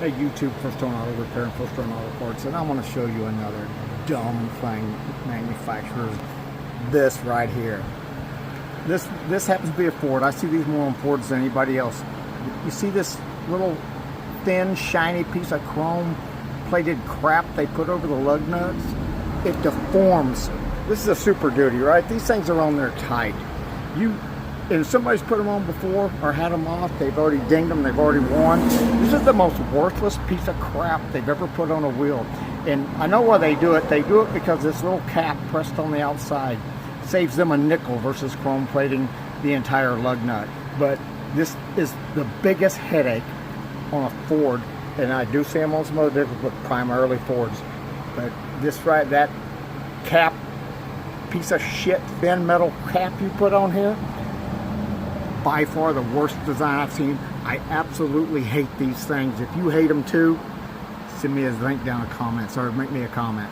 Hey YouTube, First On Auto Repair and First On Auto Parts, and I want to show you another dumb thing manufacturers. This right here. This happens to be a Ford. I see these more on Fords than anybody else. You see this little thin, shiny piece of chrome plated crap they put over the lug nuts? It deforms. This is a Super Duty, right? These things are on there tight. If somebody's put them on before or had them off, they've already dinged them, they've already worn. This is the most worthless piece of crap they've ever put on a wheel. And I know why they do it. They do it because this little cap pressed on the outside saves them a nickel versus chrome plating the entire lug nut. But this is the biggest headache on a Ford, and I do see them on some other vehicles, but primarily Fords. But this right, that cap, piece of shit, thin metal cap you put on here, by far the worst design I've seen. I absolutely hate these things. If you hate them too, send me a link down in the comments or make me a comment.